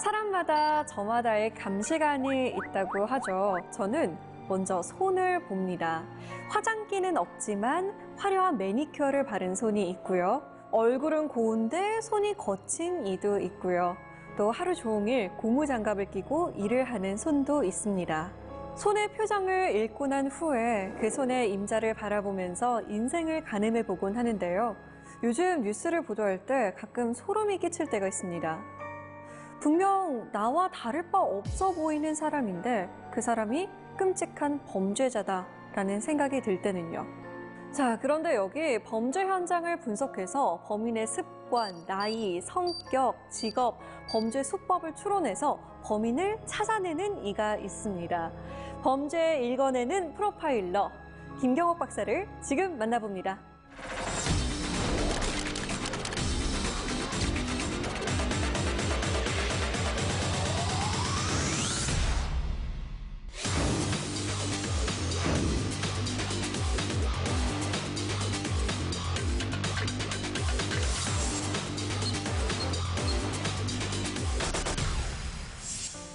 사람마다 저마다의 감시관이 있다고 하죠. 저는 먼저 손을 봅니다. 화장기는 없지만 화려한 매니큐어를 바른 손이 있고요. 얼굴은 고운데 손이 거친 이도 있고요. 또 하루 종일 고무장갑을 끼고 일을 하는 손도 있습니다. 손의 표정을 읽고 난 후에 그 손의 임자를 바라보면서 인생을 가늠해 보곤 하는데요. 요즘 뉴스를 보도할 때 가끔 소름이 끼칠 때가 있습니다. 분명 나와 다를 바 없어 보이는 사람인데 그 사람이 끔찍한 범죄자다라는 생각이 들 때는요. 자, 그런데 여기 범죄 현장을 분석해서 범인의 습관, 나이, 성격, 직업, 범죄 수법을 추론해서 범인을 찾아내는 이가 있습니다. 범죄 읽어내는 프로파일러 김경옥 박사를 지금 만나봅니다.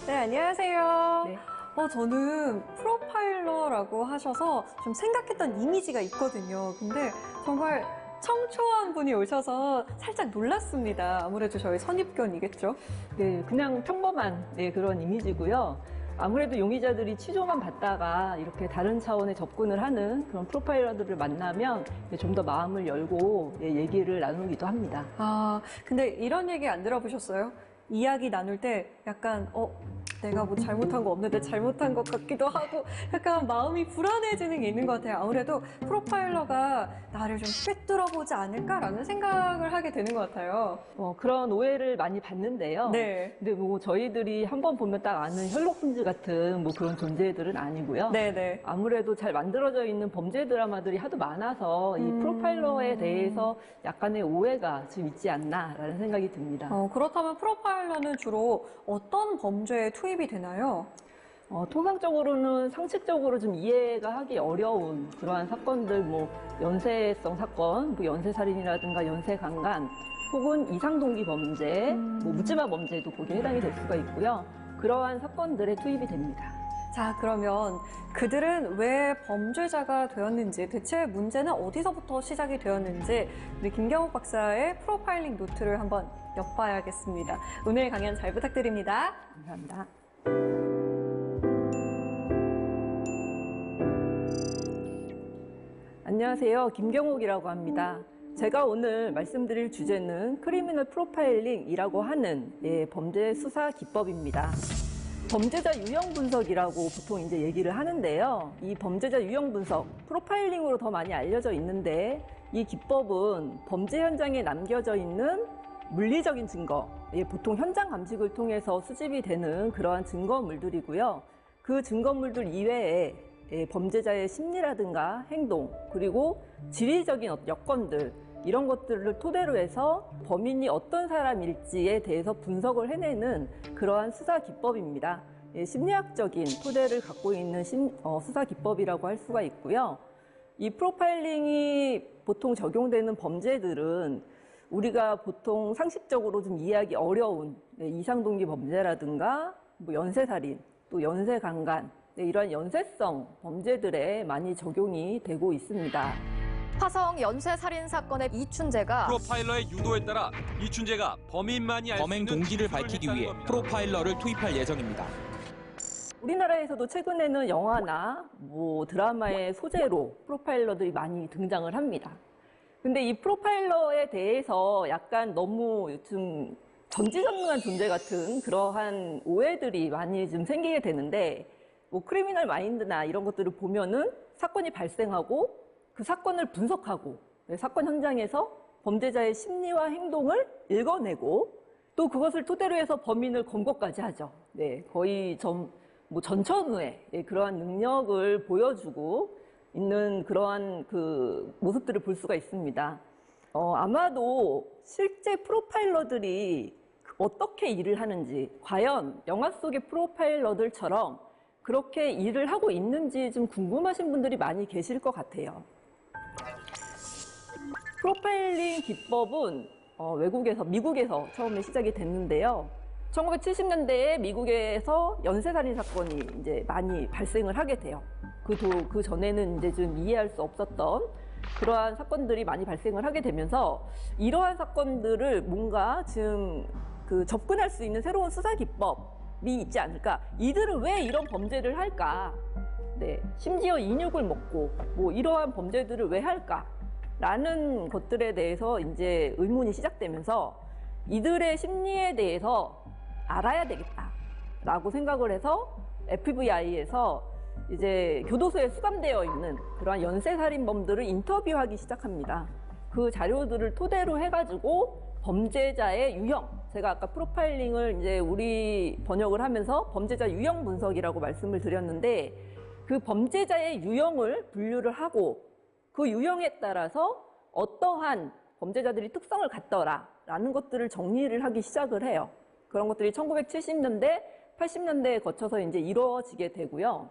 네, 안녕하세요. 네. 저는 프로파일러라고 하셔서 좀 생각했던 이미지가 있거든요. 근데 정말 청초한 분이 오셔서 살짝 놀랐습니다. 아무래도 저희 선입견이겠죠? 네, 그냥 평범한 그런 이미지고요. 아무래도 용의자들이 취조만 받다가 이렇게 다른 차원의 접근을 하는 그런 프로파일러들을 만나면 좀 더 마음을 열고 얘기를 나누기도 합니다. 아, 근데 이런 얘기 안 들어보셨어요? 이야기 나눌 때 약간 내가 뭐 잘못한 거 없는데 잘못한 것 같기도 하고 약간 마음이 불안해지는 게 있는 것 같아요. 아무래도 프로파일러가 나를 좀 꿰뚫어보지 않을까라는 생각을 하게 되는 것 같아요. 그런 오해를 많이 받는데요. 네. 근데 뭐 저희들이 한번 보면 딱 아는 셜록 홈즈 같은 뭐 그런 존재들은 아니고요. 네네. 아무래도 잘 만들어져 있는 범죄 드라마들이 하도 많아서 이 프로파일러에 대해서 약간의 오해가 좀 있지 않나라는 생각이 듭니다. 그렇다면 프로파일러는 주로 어떤 범죄에 투입이 되나요? 통상적으로는 상식적으로 좀 이해가 하기 어려운 그러한 사건들, 뭐 연쇄성 사건, 뭐 연쇄살인이라든가 연쇄강간, 혹은 이상동기 범죄, 뭐 묻지마 범죄도 거기에 해당이 될 수가 있고요. 그러한 사건들에 투입이 됩니다. 자, 그러면 그들은 왜 범죄자가 되었는지, 대체 문제는 어디서부터 시작이 되었는지 우리 김경옥 박사의 프로파일링 노트를 한번 엿봐야겠습니다. 오늘 강연 잘 부탁드립니다. 감사합니다. 안녕하세요. 김경옥이라고 합니다. 제가 오늘 말씀드릴 주제는 크리미널 프로파일링이라고 하는 범죄 수사 기법입니다. 범죄자 유형 분석이라고 보통 이제 얘기를 하는데요. 이 범죄자 유형 분석, 프로파일링으로 더 많이 알려져 있는데 이 기법은 범죄 현장에 남겨져 있는 물리적인 증거, 보통 현장 감식을 통해서 수집이 되는 그러한 증거물들이고요. 그 증거물들 이외에 범죄자의 심리라든가 행동, 그리고 지리적인 여건들, 이런 것들을 토대로 해서 범인이 어떤 사람일지에 대해서 분석을 해내는 그러한 수사 기법입니다. 심리학적인 토대를 갖고 있는 수사 기법이라고 할 수가 있고요. 이 프로파일링이 보통 적용되는 범죄들은 우리가 보통 상식적으로 좀 이해하기 어려운 이상동기 범죄라든가 뭐 연쇄살인, 또 연쇄강간, 이러한 연쇄성 범죄들에 많이 적용이 되고 있습니다. 화성 연쇄살인 사건의 이춘재가 프로파일러의 유도에 따라 이춘재가 범인만이 알 수 범행 있는 동기를 진술을 밝히기 했다는 위해 겁니다. 프로파일러를 투입할 예정입니다. 우리나라에서도 최근에는 영화나 뭐 드라마의 소재로 프로파일러들이 많이 등장을 합니다. 근데 이 프로파일러에 대해서 약간 너무 요즘 전지전능한 존재 같은 그러한 오해들이 많이 좀 생기게 되는데, 뭐 크리미널 마인드나 이런 것들을 보면은 사건이 발생하고 그 사건을 분석하고 사건 현장에서 범죄자의 심리와 행동을 읽어내고 또 그것을 토대로 해서 범인을 검거까지 하죠. 거의 전천후의 그러한 능력을 보여주고 있는 그러한 그 모습들을 볼 수가 있습니다. 아마도 실제 프로파일러들이 어떻게 일을 하는지, 과연 영화 속의 프로파일러들처럼 그렇게 일을 하고 있는지 좀 궁금하신 분들이 많이 계실 것 같아요. 프로파일링 기법은 미국에서 처음에 시작이 됐는데요. 1970년대에 미국에서 연쇄살인 사건이 이제 많이 발생을 하게 돼요. 그 전에는 이제 좀 이해할 수 없었던 그러한 사건들이 많이 발생을 하게 되면서 이러한 사건들을 뭔가 지금 접근할 수 있는 새로운 수사 기법이 있지 않을까? 이들은 왜 이런 범죄를 할까? 네, 심지어 인육을 먹고 뭐 이러한 범죄들을 왜 할까? 라는 것들에 대해서 이제 의문이 시작되면서 이들의 심리에 대해서 알아야 되겠다라고 생각을 해서 FBI에서 이제 교도소에 수감되어 있는 그러한 연쇄살인범들을 인터뷰하기 시작합니다. 그 자료들을 토대로 해가지고 범죄자의 유형, 제가 아까 프로파일링을 이제 우리 번역을 하면서 범죄자 유형 분석이라고 말씀을 드렸는데 그 범죄자의 유형을 분류를 하고 그 유형에 따라서 어떠한 범죄자들이 특성을 갖더라라는 것들을 정리를 하기 시작을 해요. 그런 것들이 1970년대, 80년대에 거쳐서 이제 이루어지게 되고요.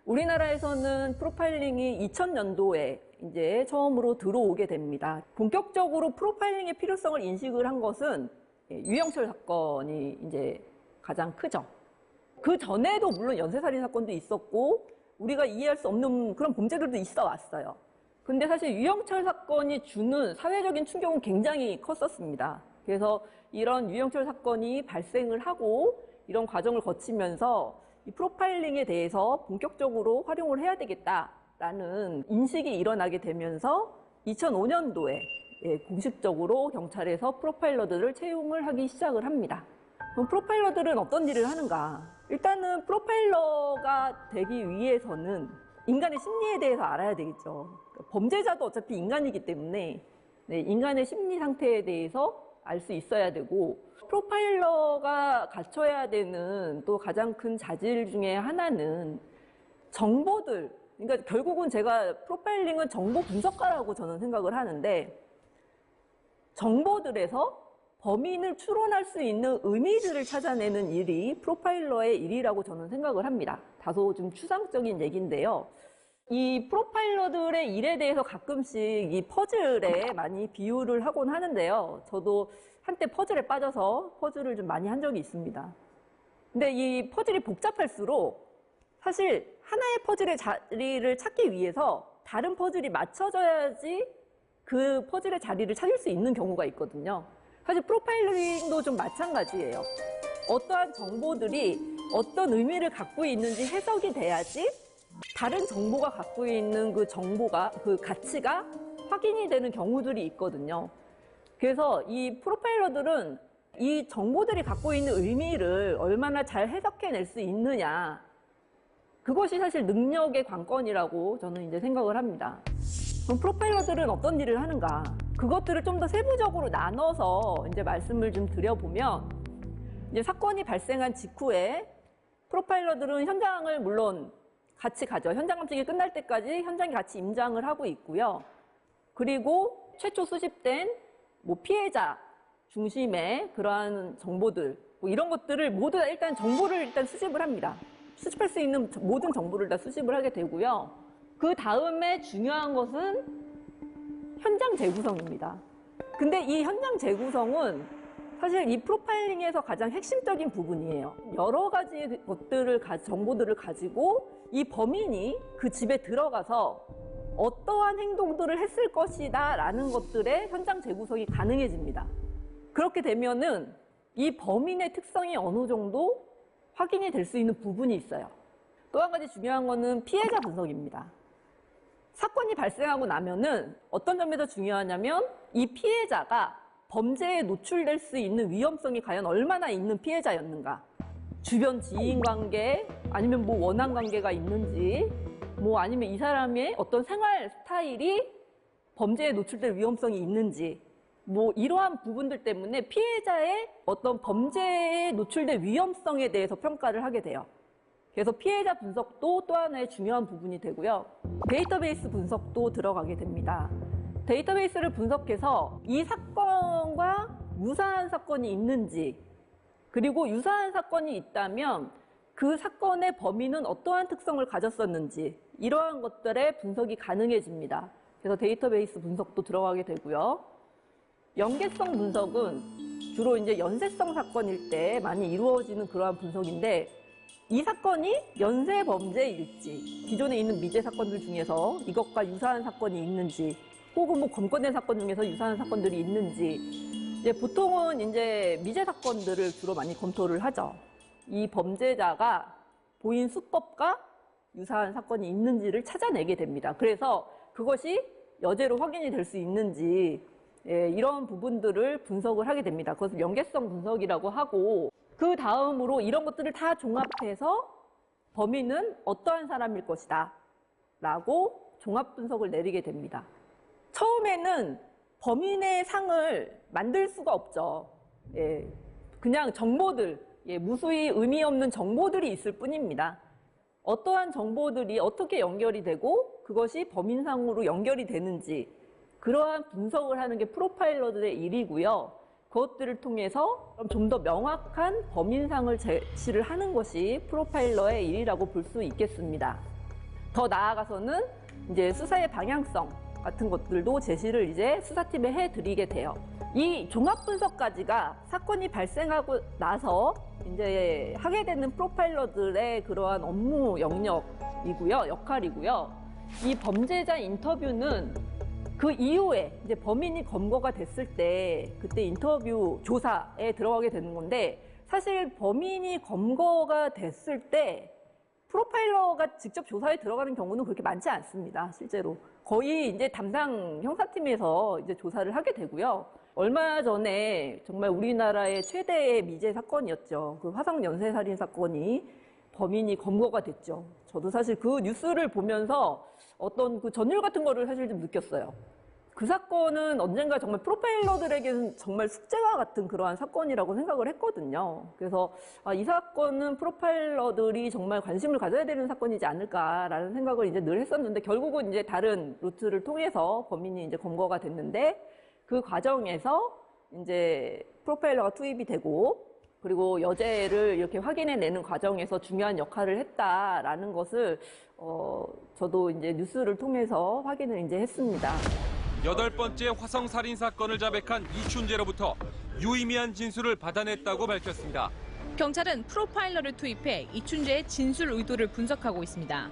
우리나라에서는 프로파일링이 2000년도에 이제 처음으로 들어오게 됩니다. 본격적으로 프로파일링의 필요성을 인식을 한 것은 유영철 사건이 이제 가장 크죠. 그 전에도 물론 연쇄살인 사건도 있었고 우리가 이해할 수 없는 그런 범죄들도 있어 왔어요. 근데 사실 유영철 사건이 주는 사회적인 충격은 굉장히 컸었습니다. 그래서 이런 유영철 사건이 발생을 하고 이런 과정을 거치면서 이 프로파일링에 대해서 본격적으로 활용을 해야 되겠다라는 인식이 일어나게 되면서 2005년도에 공식적으로 경찰에서 프로파일러들을 채용을 하기 시작을 합니다. 그럼 프로파일러들은 어떤 일을 하는가? 일단은 프로파일러가 되기 위해서는 인간의 심리에 대해서 알아야 되겠죠. 범죄자도 어차피 인간이기 때문에 인간의 심리 상태에 대해서 알 수 있어야 되고 프로파일러가 갖춰야 되는 또 가장 큰 자질 중에 하나는 정보들, 그러니까 결국은 제가 프로파일링은 정보 분석가라고 저는 생각을 하는데 정보들에서 범인을 추론할 수 있는 의미들을 찾아내는 일이 프로파일러의 일이라고 저는 생각을 합니다. 다소 좀 추상적인 얘기인데요. 이 프로파일러들의 일에 대해서 가끔씩 이 퍼즐에 많이 비유를 하곤 하는데요. 저도 한때 퍼즐에 빠져서 퍼즐을 좀 많이 한 적이 있습니다. 근데 이 퍼즐이 복잡할수록 사실 하나의 퍼즐의 자리를 찾기 위해서 다른 퍼즐이 맞춰져야지 그 퍼즐의 자리를 찾을 수 있는 경우가 있거든요. 사실 프로파일링도 좀 마찬가지예요. 어떠한 정보들이 어떤 의미를 갖고 있는지 해석이 돼야지 다른 정보가 갖고 있는 그 정보가, 그 가치가 확인이 되는 경우들이 있거든요. 그래서 이 프로파일러들은 이 정보들이 갖고 있는 의미를 얼마나 잘 해석해낼 수 있느냐. 그것이 사실 능력의 관건이라고 저는 이제 생각을 합니다. 그럼 프로파일러들은 어떤 일을 하는가? 그것들을 좀 더 세부적으로 나눠서 이제 말씀을 좀 드려보면, 이제 사건이 발생한 직후에 프로파일러들은 현장을 물론 같이 가죠. 현장 감식이 끝날 때까지 현장에 같이 임장을 하고 있고요. 그리고 최초 수집된 뭐 피해자 중심의 그러한 정보들, 뭐 이런 것들을 모두 다 일단 정보를 일단 수집을 합니다. 수집할 수 있는 모든 정보를 다 수집을 하게 되고요. 그 다음에 중요한 것은 현장 재구성입니다. 근데 이 현장 재구성은 사실 이 프로파일링에서 가장 핵심적인 부분이에요. 여러 가지 것들을, 정보들을 가지고 이 범인이 그 집에 들어가서 어떠한 행동들을 했을 것이다 라는 것들의 현장 재구성이 가능해집니다. 그렇게 되면은 이 범인의 특성이 어느 정도 확인이 될 수 있는 부분이 있어요. 또 한 가지 중요한 거는 피해자 분석입니다. 사건이 발생하고 나면은 어떤 점에서 중요하냐면 이 피해자가 범죄에 노출될 수 있는 위험성이 과연 얼마나 있는 피해자였는가. 주변 지인 관계, 아니면 뭐 원한 관계가 있는지, 뭐 아니면 이 사람의 어떤 생활 스타일이 범죄에 노출될 위험성이 있는지, 뭐 이러한 부분들 때문에 피해자의 어떤 범죄에 노출될 위험성에 대해서 평가를 하게 돼요. 그래서 피해자 분석도 또 하나의 중요한 부분이 되고요. 데이터베이스 분석도 들어가게 됩니다. 데이터베이스를 분석해서 이 사건과 유사한 사건이 있는지, 그리고 유사한 사건이 있다면 그 사건의 범인은 어떠한 특성을 가졌었는지, 이러한 것들의 분석이 가능해집니다. 그래서 데이터베이스 분석도 들어가게 되고요. 연계성 분석은 주로 이제 연쇄성 사건일 때 많이 이루어지는 그러한 분석인데 이 사건이 연쇄 범죄일지, 기존에 있는 미제 사건들 중에서 이것과 유사한 사건이 있는지, 혹은 뭐 검거된 사건 중에서 유사한 사건들이 있는지, 이제 보통은 이제 미제 사건들을 주로 많이 검토를 하죠. 이 범죄자가 보인 수법과 유사한 사건이 있는지를 찾아내게 됩니다. 그래서 그것이 여죄로 확인이 될 수 있는지, 이런 부분들을 분석을 하게 됩니다. 그것을 연계성 분석이라고 하고, 그 다음으로 이런 것들을 다 종합해서 범인은 어떠한 사람일 것이다 라고 종합 분석을 내리게 됩니다. 처음에는 범인의 상을 만들 수가 없죠. 그냥 정보들, 무수히 의미 없는 정보들이 있을 뿐입니다. 어떠한 정보들이 어떻게 연결이 되고 그것이 범인상으로 연결이 되는지, 그러한 분석을 하는 게 프로파일러들의 일이고요. 그것들을 통해서 좀 더 명확한 범인상을 제시를 하는 것이 프로파일러의 일이라고 볼 수 있겠습니다. 더 나아가서는 이제 수사의 방향성 같은 것들도 제시를 이제 수사팀에 해드리게 돼요. 이 종합 분석까지가 사건이 발생하고 나서 이제 하게 되는 프로파일러들의 그러한 업무 영역이고요, 역할이고요. 이 범죄자 인터뷰는 그 이후에 이제 범인이 검거가 됐을 때 그때 인터뷰 조사에 들어가게 되는 건데, 사실 범인이 검거가 됐을 때 프로파일러가 직접 조사에 들어가는 경우는 그렇게 많지 않습니다. 실제로 거의 이제 담당 형사팀에서 이제 조사를 하게 되고요. 얼마 전에 정말 우리나라의 최대의 미제 사건이었죠. 그 화성 연쇄살인 사건이 범인이 검거가 됐죠. 저도 사실 그 뉴스를 보면서 어떤 그 전율 같은 거를 사실 좀 느꼈어요. 그 사건은 언젠가 정말 프로파일러들에게는 정말 숙제와 같은 그러한 사건이라고 생각을 했거든요. 그래서 이 사건은 프로파일러들이 정말 관심을 가져야 되는 사건이지 않을까라는 생각을 이제 늘 했었는데, 결국은 이제 다른 루트를 통해서 범인이 이제 검거가 됐는데, 그 과정에서 이제 프로파일러가 투입이 되고, 그리고 여죄를 이렇게 확인해내는 과정에서 중요한 역할을 했다라는 것을 저도 이제 뉴스를 통해서 확인을 이제 했습니다. 8번째 화성 살인 사건을 자백한 이춘재로부터 유의미한 진술을 받아냈다고 밝혔습니다. 경찰은 프로파일러를 투입해 이춘재의 진술 의도를 분석하고 있습니다.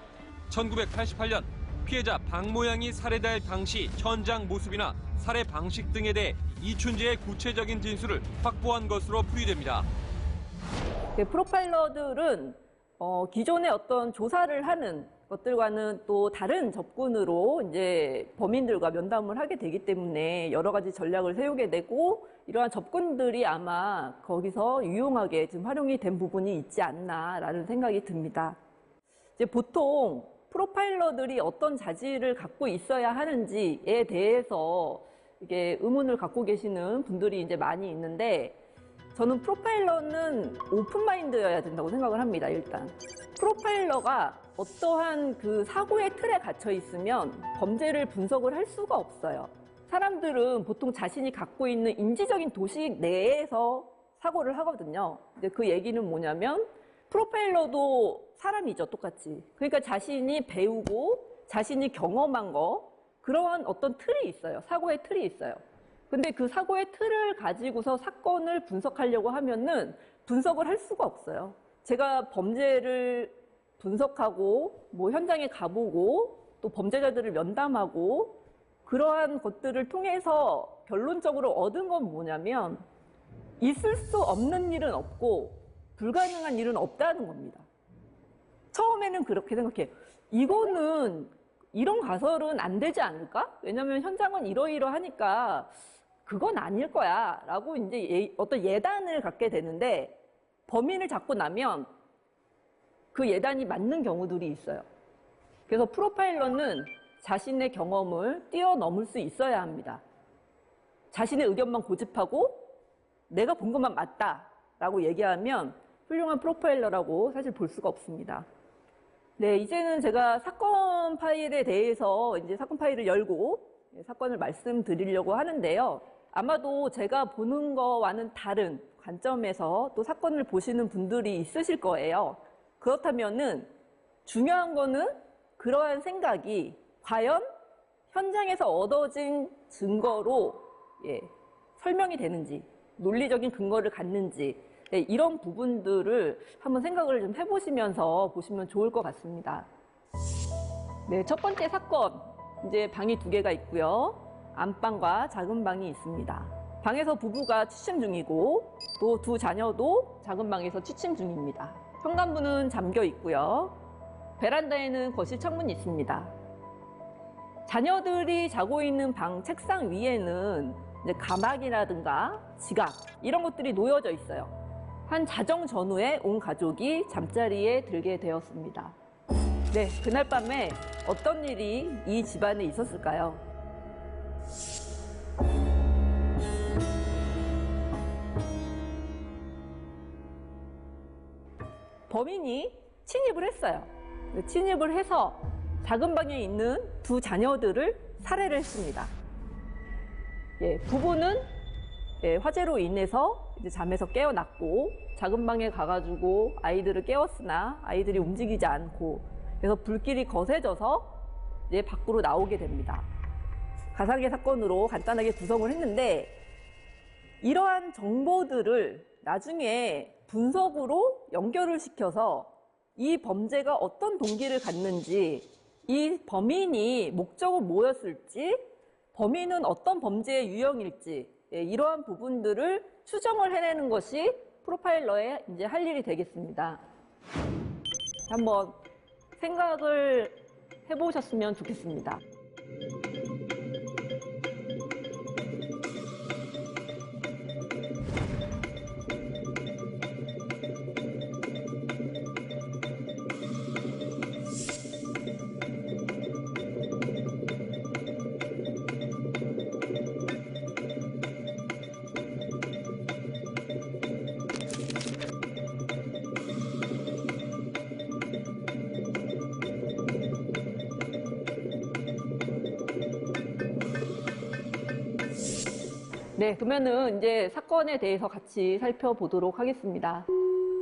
1988년 피해자 박모양이 살해될 당시 현장 모습이나 살해 방식 등에 대해 이춘재의 구체적인 진술을 확보한 것으로 풀이됩니다. 프로파일러들은 기존의 어떤 조사를 하는 것들과는 또 다른 접근으로 이제 범인들과 면담을 하게 되기 때문에 여러 가지 전략을 세우게 되고, 이러한 접근들이 아마 거기서 유용하게 좀 활용이 된 부분이 있지 않나라는 생각이 듭니다. 이제 보통 프로파일러들이 어떤 자질을 갖고 있어야 하는지에 대해서 이게 의문을 갖고 계시는 분들이 이제 많이 있는데, 저는 프로파일러는 오픈마인드여야 된다고 생각을 합니다. 일단 프로파일러가 어떠한 그 사고의 틀에 갇혀 있으면 범죄를 분석을 할 수가 없어요. 사람들은 보통 자신이 갖고 있는 인지적인 도식 내에서 사고를 하거든요. 근데 그 얘기는 뭐냐면, 프로파일러도 사람이죠, 똑같이. 그러니까 자신이 배우고 자신이 경험한 거, 그러한 어떤 틀이 있어요. 사고의 틀이 있어요. 근데 그 사고의 틀을 가지고서 사건을 분석하려고 하면은 분석을 할 수가 없어요. 제가 범죄를 분석하고 뭐 현장에 가보고 또 범죄자들을 면담하고 그러한 것들을 통해서 결론적으로 얻은 건 뭐냐면, 있을 수 없는 일은 없고 불가능한 일은 없다는 겁니다. 처음에는 그렇게 생각해요. 이거는 이런 가설은 안 되지 않을까? 왜냐면 현장은 이러이러하니까 그건 아닐 거야 라고 이제 어떤 예단을 갖게 되는데, 범인을 잡고 나면 그 예단이 맞는 경우들이 있어요. 그래서 프로파일러는 자신의 경험을 뛰어넘을 수 있어야 합니다. 자신의 의견만 고집하고 내가 본 것만 맞다라고 얘기하면 훌륭한 프로파일러라고 사실 볼 수가 없습니다. 네, 이제는 제가 사건 파일에 대해서 이제 사건 파일을 열고 사건을 말씀드리려고 하는데요. 아마도 제가 보는 거와는 다른 관점에서 또 사건을 보시는 분들이 있으실 거예요. 그렇다면은 중요한 거는 그러한 생각이 과연 현장에서 얻어진 증거로 설명이 되는지, 논리적인 근거를 갖는지 네, 이런 부분들을 한번 생각을 좀 해보시면서 보시면 좋을 것 같습니다. 네, 첫 번째 사건, 이제 방이 2개가 있고요. 안방과 작은 방이 있습니다. 방에서 부부가 취침 중이고 또 2 자녀도 작은 방에서 취침 중입니다. 현관문은 잠겨 있고요. 베란다에는 거실 창문이 있습니다. 자녀들이 자고 있는 방 책상 위에는 이제 가막이라든가 지갑 이런 것들이 놓여져 있어요. 한 자정 전후에 온 가족이 잠자리에 들게 되었습니다. 네, 그날 밤에 어떤 일이 이 집안에 있었을까요? 범인이 침입을 했어요. 침입을 해서 작은 방에 있는 2 자녀들을 살해를 했습니다. 예, 부부는 화재로 인해서 이제 잠에서 깨어났고 작은 방에 가가지고 아이들을 깨웠으나 아이들이 움직이지 않고 그래서 불길이 거세져서 이제 밖으로 나오게 됩니다. 가상의 사건으로 간단하게 구성을 했는데 이러한 정보들을 나중에 분석으로 연결을 시켜서 이 범죄가 어떤 동기를 갖는지, 이 범인이 목적은 뭐였을지, 범인은 어떤 범죄의 유형일지 이러한 부분들을 추정을 해내는 것이 프로파일러의 이제 할 일이 되겠습니다. 한번 생각을 해보셨으면 좋겠습니다. 네, 그러면은 이제 사건에 대해서 같이 살펴보도록 하겠습니다.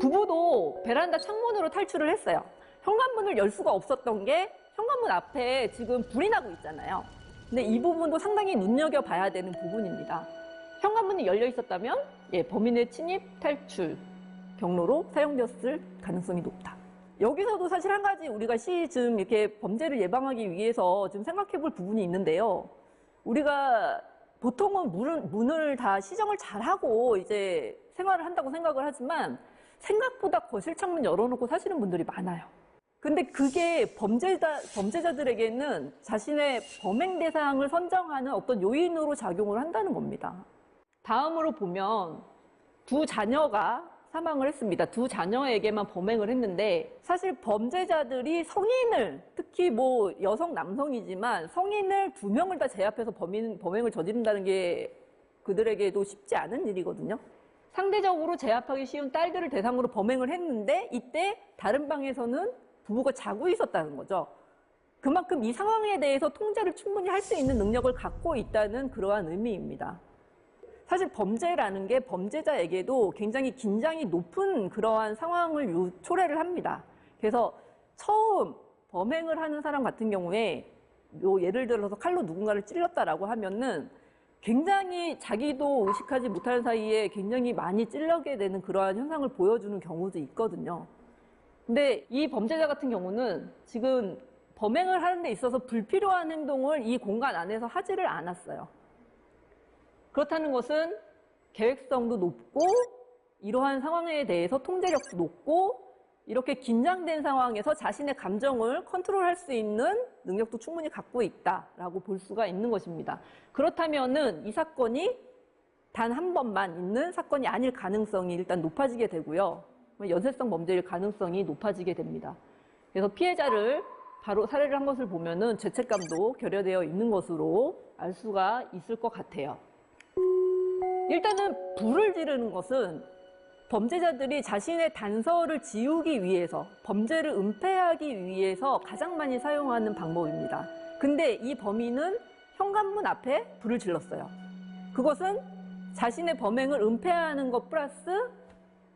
부부도 베란다 창문으로 탈출을 했어요. 현관문을 열 수가 없었던 게 현관문 앞에 지금 불이 나고 있잖아요. 근데 이 부분도 상당히 눈여겨봐야 되는 부분입니다. 현관문이 열려 있었다면 범인의 침입, 탈출 경로로 사용되었을 가능성이 높다. 여기서도 사실 한 가지 우리가 좀 이렇게 범죄를 예방하기 위해서 좀 생각해 볼 부분이 있는데요. 우리가 보통은 문을 다 시정을 잘하고 이제 생활을 한다고 생각을 하지만 생각보다 거실 창문 열어놓고 사시는 분들이 많아요. 근데 그게 범죄자들에게는 자신의 범행 대상을 선정하는 어떤 요인으로 작용을 한다는 겁니다. 다음으로 보면 2 자녀가 사망을 했습니다. 2 자녀에게만 범행을 했는데 사실 범죄자들이 성인을 특히 뭐 여성 남성이지만 성인을 2명을 다 제압해서 범행을 저지른다는 게 그들에게도 쉽지 않은 일이거든요. 상대적으로 제압하기 쉬운 딸들을 대상으로 범행을 했는데 이때 다른 방에서는 부부가 자고 있었다는 거죠. 그만큼 이 상황에 대해서 통제를 충분히 할 수 있는 능력을 갖고 있다는 그러한 의미입니다. 사실 범죄라는 게 범죄자에게도 굉장히 긴장이 높은 그러한 상황을 초래를 합니다. 그래서 처음 범행을 하는 사람 같은 경우에 예를 들어서 칼로 누군가를 찔렀다라고 하면은 굉장히 자기도 의식하지 못하는 사이에 굉장히 많이 찔러게 되는 그러한 현상을 보여주는 경우도 있거든요. 근데 이 범죄자 같은 경우는 지금 범행을 하는 데 있어서 불필요한 행동을 이 공간 안에서 하지를 않았어요. 그렇다는 것은 계획성도 높고 이러한 상황에 대해서 통제력도 높고 이렇게 긴장된 상황에서 자신의 감정을 컨트롤할 수 있는 능력도 충분히 갖고 있다라고 볼 수가 있는 것입니다. 그렇다면은 이 사건이 단 한 번만 있는 사건이 아닐 가능성이 일단 높아지게 되고요. 연쇄성 범죄일 가능성이 높아지게 됩니다. 그래서 피해자를 바로 살해를 한 것을 보면은 죄책감도 결여되어 있는 것으로 알 수가 있을 것 같아요. 일단은 불을 지르는 것은 범죄자들이 자신의 단서를 지우기 위해서, 범죄를 은폐하기 위해서 가장 많이 사용하는 방법입니다. 근데 이 범인은 현관문 앞에 불을 질렀어요. 그것은 자신의 범행을 은폐하는 것 플러스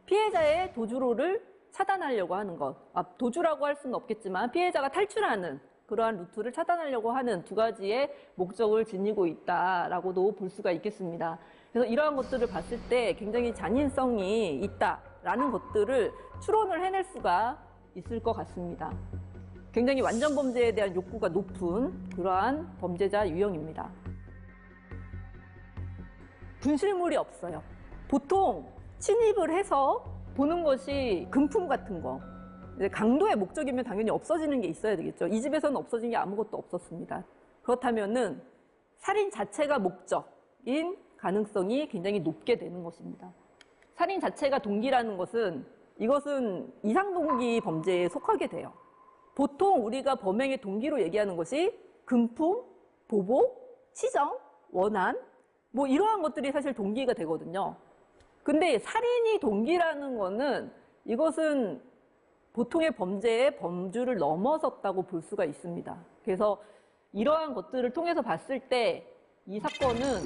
피해자의 도주로를 차단하려고 하는 것. 도주라고 할 수는 없겠지만 피해자가 탈출하는 그러한 루트를 차단하려고 하는 2가지의 목적을 지니고 있다라고도 볼 수가 있겠습니다. 그래서 이러한 것들을 봤을 때 굉장히 잔인성이 있다라는 것들을 추론을 해낼 수가 있을 것 같습니다. 굉장히 완전 범죄에 대한 욕구가 높은 그러한 범죄자 유형입니다. 분실물이 없어요. 보통 침입을 해서 보는 것이 금품 같은 거, 강도의 목적이면 당연히 없어지는 게 있어야 되겠죠. 이 집에서는 없어진 게 아무것도 없었습니다. 그렇다면은 살인 자체가 목적인 가능성이 굉장히 높게 되는 것입니다. 살인 자체가 동기라는 것은 이것은 이상동기 범죄에 속하게 돼요. 보통 우리가 범행의 동기로 얘기하는 것이 금품, 보복, 치정, 원한 뭐 이러한 것들이 사실 동기가 되거든요. 근데 살인이 동기라는 거는 이것은 보통의 범죄의 범주를 넘어섰다고 볼 수가 있습니다. 그래서 이러한 것들을 통해서 봤을 때 이 사건은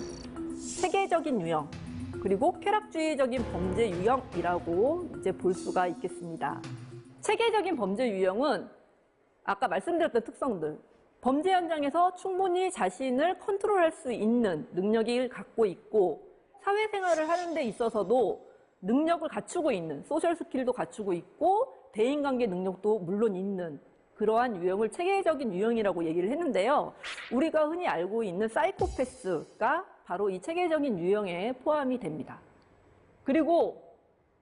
세계적인 유형 그리고 쾌락주의적인 범죄 유형이라고 이제 볼 수가 있겠습니다. 체계적인 범죄 유형은 아까 말씀드렸던 특성들, 범죄 현장에서 충분히 자신을 컨트롤할 수 있는 능력을 갖고 있고 사회생활을 하는 데 있어서도 능력을 갖추고 있는 소셜 스킬도 갖추고 있고 대인관계 능력도 물론 있는 그러한 유형을 체계적인 유형이라고 얘기를 했는데요. 우리가 흔히 알고 있는 사이코패스가 바로 이 체계적인 유형에 포함이 됩니다. 그리고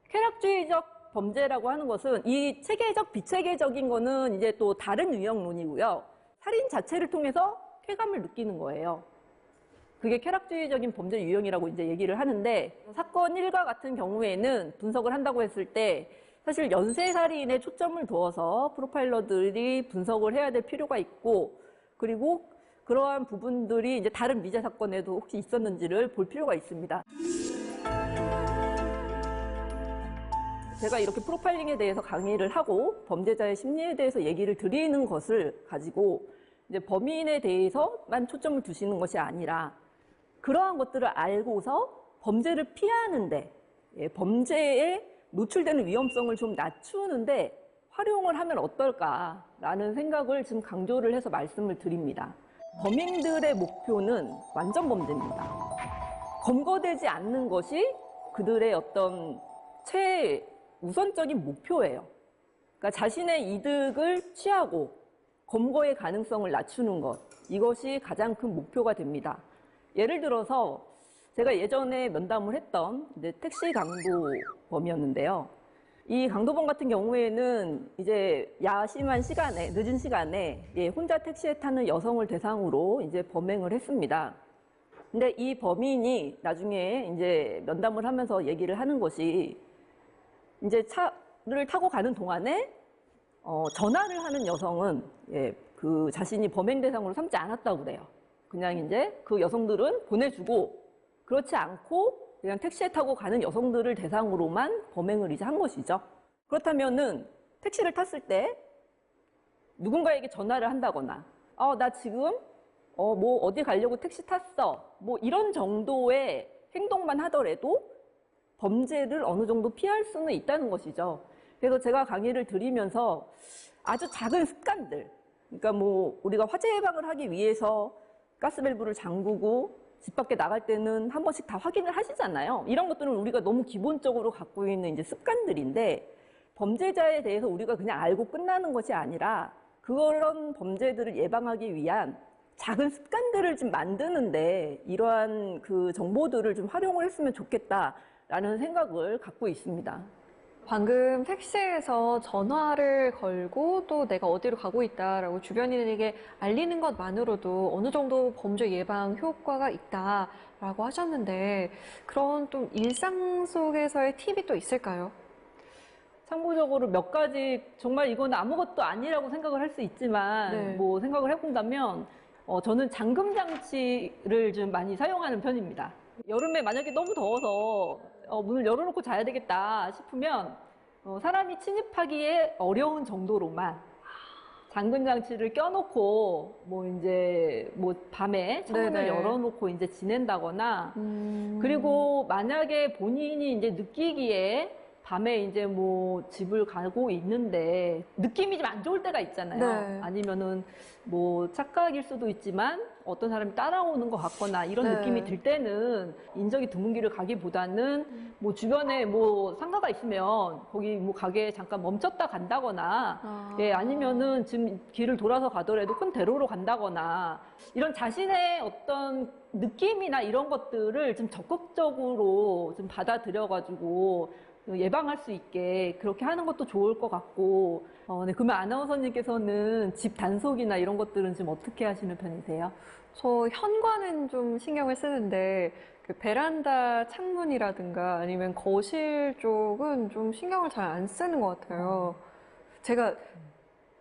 쾌락주의적 범죄라고 하는 것은 이 체계적, 비체계적인 거는 이제 또 다른 유형론이고요. 살인 자체를 통해서 쾌감을 느끼는 거예요. 그게 쾌락주의적인 범죄 유형이라고 이제 얘기를 하는데 사건 일과 같은 경우에는 분석을 한다고 했을 때 사실 연쇄살인에 초점을 두어서 프로파일러들이 분석을 해야 될 필요가 있고 그리고 그러한 부분들이 이제 다른 미제 사건에도 혹시 있었는지를 볼 필요가 있습니다. 제가 이렇게 프로파일링에 대해서 강의를 하고 범죄자의 심리에 대해서 얘기를 드리는 것을 가지고 이제 범인에 대해서만 초점을 두시는 것이 아니라 그러한 것들을 알고서 범죄를 피하는데 범죄에 노출되는 위험성을 좀 낮추는데 활용을 하면 어떨까라는 생각을 지금 강조를 해서 말씀을 드립니다. 범인들의 목표는 완전 범죄입니다. 검거되지 않는 것이 그들의 어떤 최우선적인 목표예요. 그러니까 자신의 이득을 취하고 검거의 가능성을 낮추는 것, 이것이 가장 큰 목표가 됩니다. 예를 들어서 제가 예전에 면담을 했던 이제 택시 강도범이었는데요. 이 강도범 같은 경우에는 이제 야심한 시간에, 늦은 시간에 혼자 택시에 타는 여성을 대상으로 이제 범행을 했습니다. 근데 이 범인이 나중에 이제 면담을 하면서 얘기를 하는 것이 이제 차를 타고 가는 동안에 전화를 하는 여성은 그 자신이 범행 대상으로 삼지 않았다고 그래요. 그냥 이제 그 여성들은 보내주고 그렇지 않고 그냥 택시에 타고 가는 여성들을 대상으로만 범행을 이제 한 것이죠. 그렇다면은 택시를 탔을 때 누군가에게 전화를 한다거나 나 지금 뭐 어디 가려고 택시 탔어 뭐 이런 정도의 행동만 하더라도 범죄를 어느 정도 피할 수는 있다는 것이죠. 그래서 제가 강의를 드리면서 아주 작은 습관들, 그러니까 뭐 우리가 화재 예방을 하기 위해서 가스밸브를 잠그고 집 밖에 나갈 때는 한 번씩 다 확인을 하시잖아요. 이런 것들은 우리가 너무 기본적으로 갖고 있는 이제 습관들인데 범죄자에 대해서 우리가 그냥 알고 끝나는 것이 아니라 그런 범죄들을 예방하기 위한 작은 습관들을 좀 만드는데 이러한 그 정보들을 좀 활용을 했으면 좋겠다라는 생각을 갖고 있습니다. 방금 택시에서 전화를 걸고 또 내가 어디로 가고 있다라고 주변인에게 알리는 것만으로도 어느 정도 범죄 예방 효과가 있다라고 하셨는데 그런 또 일상 속에서의 팁이 또 있을까요? 참고적으로 몇 가지 정말 이건 아무것도 아니라고 생각을 할 수 있지만 네. 뭐 생각을 해본다면 저는 잠금 장치를 좀 많이 사용하는 편입니다. 여름에 만약에 너무 더워서 문을 열어놓고 자야 되겠다 싶으면 사람이 침입하기에 어려운 정도로만 잠금 장치를 껴놓고 뭐 밤에 창문을 네네. 열어놓고 이제 지낸다거나 그리고 만약에 본인이 이제 느끼기에 밤에 이제 뭐 집을 가고 있는데 느낌이 좀 안 좋을 때가 있잖아요. 네. 아니면은 뭐 착각일 수도 있지만 어떤 사람이 따라오는 것 같거나 이런 네. 느낌이 들 때는 인적이 드문 길을 가기보다는 뭐 주변에 뭐 상가가 있으면 거기 뭐 가게에 잠깐 멈췄다 간다거나 예, 아니면은 지금 길을 돌아서 가더라도 큰 대로로 간다거나 이런 자신의 어떤 느낌이나 이런 것들을 좀 적극적으로 좀 받아들여가지고 예방할 수 있게 그렇게 하는 것도 좋을 것 같고, 네, 그러면 아나운서님께서는 집 단속이나 이런 것들은 좀 어떻게 하시는 편이세요? 저 현관은 좀 신경을 쓰는데 그 베란다 창문이라든가 아니면 거실 쪽은 좀 신경을 잘 안 쓰는 것 같아요. 제가